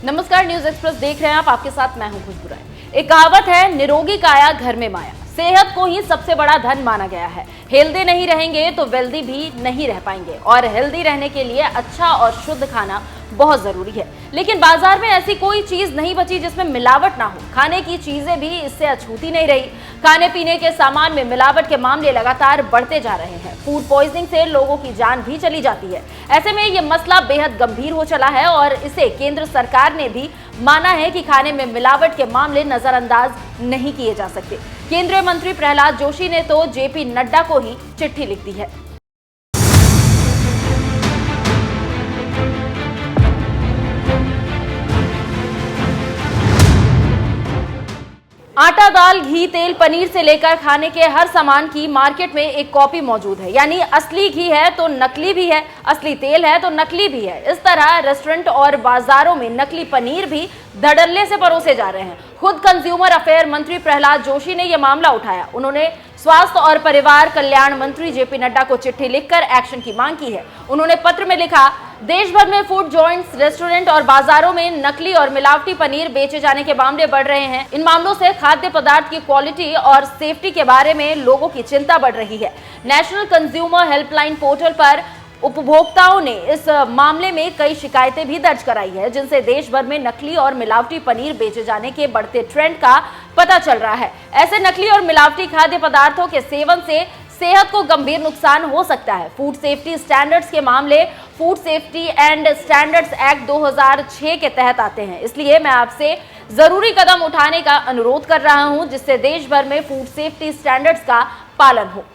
नमस्कार, news express देख रहे हैं आप। आपके साथ मैं हूं खुशबू राय। एक कहावत है, निरोगी काया घर में माया। सेहत को ही सबसे बड़ा धन माना गया है। हेल्दी नहीं रहेंगे तो वेल्दी भी नहीं रह पाएंगे और हेल्दी रहने के लिए अच्छा और शुद्ध खाना बहुत जरूरी है। लेकिन बाजार में ऐसी कोई चीज नहीं बची जिसमें मिलावट ना हो। खाने की चीजें भी इससे अछूती नहीं रही। खाने पीने के सामान में मिलावट के मामले लगातार बढ़ते जा रहे हैं। फूड पॉइजनिंग से लोगों की जान भी चली जाती है। ऐसे में ये मसला बेहद गंभीर हो चला है और इसे केंद्र सरकार ने भी माना है कि खाने में मिलावट के मामले नजरअंदाज नहीं किए जा सकते। केंद्रीय मंत्री प्रहलाद जोशी ने तो जेपी नड्डा को ही चिट्ठी लिख दी है। आटा, दाल, घी, तेल, पनीर से लेकर खाने के हर सामान की मार्केट में एक कॉपी मौजूद है। यानी असली घी है तो नकली भी है, असली तेल है तो नकली भी है। इस तरह रेस्टोरेंट और बाजारों में नकली पनीर भी धड़ल्ले से परोसे जा रहे हैं। खुद कंज्यूमर अफेयर मंत्री प्रहलाद जोशी ने यह मामला उठाया। उन्होंने स्वास्थ्य और परिवार कल्याण मंत्री जेपी नड्डा को चिट्ठी लिखकर एक्शन की मांग की है। उन्होंने पत्र में लिखा, देश भर में फूड जॉइंट्स, रेस्टोरेंट और बाजारों में नकली और मिलावटी पनीर बेचे जाने के मामले बढ़ रहे हैं। इन मामलों से खाद्य पदार्थ की क्वालिटी और सेफ्टी के बारे में लोगों की चिंता बढ़ रही है। नेशनल कंज्यूमर हेल्पलाइन पोर्टल पर उपभोक्ताओं ने इस मामले में कई शिकायतें भी दर्ज कराई है, जिनसे देश भर में नकली और मिलावटी पनीर बेचे जाने के बढ़ते ट्रेंड का पता चल रहा है। ऐसे नकली और मिलावटी खाद्य पदार्थों के सेवन से सेहत को गंभीर नुकसान हो सकता है। फूड सेफ्टी स्टैंडर्ड्स के मामले food safety and standards act 2006 के तहत आते हैं। इसलिए मैं आपसे जरूरी कदम उठाने का अनुरोध कर रहा हूं, जिससे देश भर में फूड सेफ्टी स्टैंडर्ड्स का पालन हो।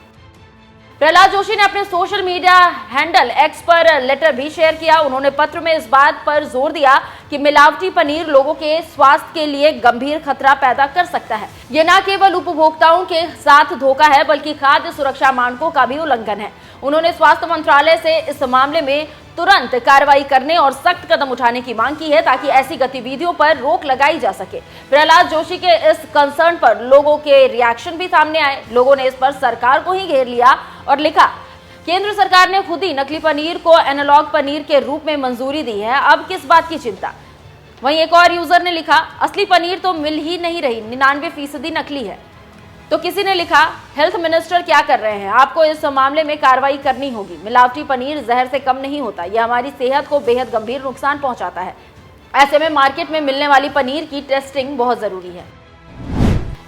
प्रहलाद जोशी ने अपने सोशल मीडिया हैंडल एक्स पर लेटर भी शेयर किया। उन्होंने पत्र में इस बात पर जोर दिया कि मिलावटी पनीर लोगों के स्वास्थ्य के लिए गंभीर खतरा पैदा कर सकता है। ये न केवल उपभोक्ताओं के साथ धोखा है, बल्कि खाद्य सुरक्षा मानकों का भी उल्लंघन है। उन्होंने स्वास्थ्य मंत्रालय से इस मामले में तुरंत कार्रवाई करने और सख्त कदम उठाने की मांग की है, ताकि ऐसी गतिविधियों पर रोक लगाई जा सके। प्रहलाद जोशी के इस कंसर्न पर लोगों के रिएक्शन भी सामने आए। लोगों ने इस पर सरकार को ही घेर लिया और लिखा, केंद्र सरकार ने खुद ही नकली पनीर को एनालॉग पनीर के रूप में मंजूरी दी है, अब किस बात की चिंता। वहीं एक और यूजर ने लिखा, असली पनीर तो मिल ही नहीं रही, 99% नकली है। तो किसी ने लिखा, हेल्थ मिनिस्टर क्या कर रहे हैं, आपको इस मामले में कार्रवाई करनी होगी। मिलावटी पनीर जहर से कम नहीं होता, यह हमारी सेहत को बेहद गंभीर नुकसान पहुंचाता है। ऐसे में मार्केट में मिलने वाली पनीर की टेस्टिंग बहुत जरूरी है।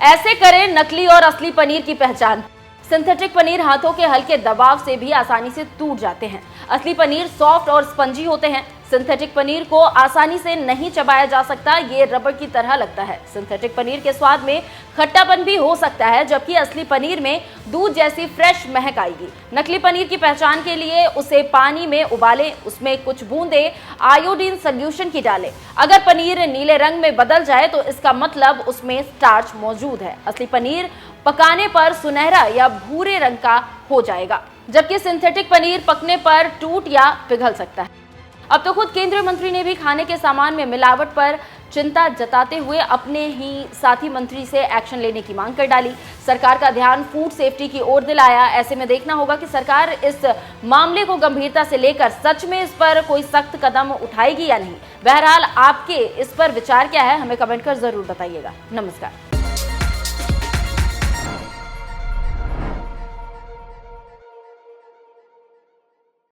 ऐसे करें नकली और असली पनीर की पहचान। सिंथेटिक पनीर हाथों के हल्के दबाव से भी आसानी से टूट जाते हैं। असली पनीर सॉफ्ट और स्पंजी होते हैं। सिंथेटिक पनीर को आसानी से नहीं चबाया जा सकता, ये रबड़ की तरह लगता है। सिंथेटिक पनीर के स्वाद में खट्टापन भी हो सकता है, जबकि असली पनीर में दूध जैसी फ्रेश महक आएगी। नकली पनीर की पहचान के लिए उसे पानी में उबालें, उसमें कुछ बूंदे आयोडीन सोल्यूशन की डालें। अगर पनीर नीले रंग में बदल जाए तो इसका मतलब उसमें स्टार्च मौजूद है। असली पनीर पकाने पर सुनहरा या भूरे रंग का हो जाएगा, जबकि सिंथेटिक पनीर पकने पर टूट या पिघल सकता है। अब तो खुद केंद्रीय मंत्री ने भी खाने के सामान में मिलावट पर चिंता जताते हुए अपने ही साथी मंत्री से एक्शन लेने की मांग कर डाली। सरकार का ध्यान फूड सेफ्टी की ओर दिलाया। ऐसे में देखना होगा कि सरकार इस मामले को गंभीरता से लेकर सच में इस पर कोई सख्त कदम उठाएगी या नहीं। बहरहाल आपके इस पर विचार क्या है, हमें कमेंट कर जरूर बताइएगा। नमस्कार।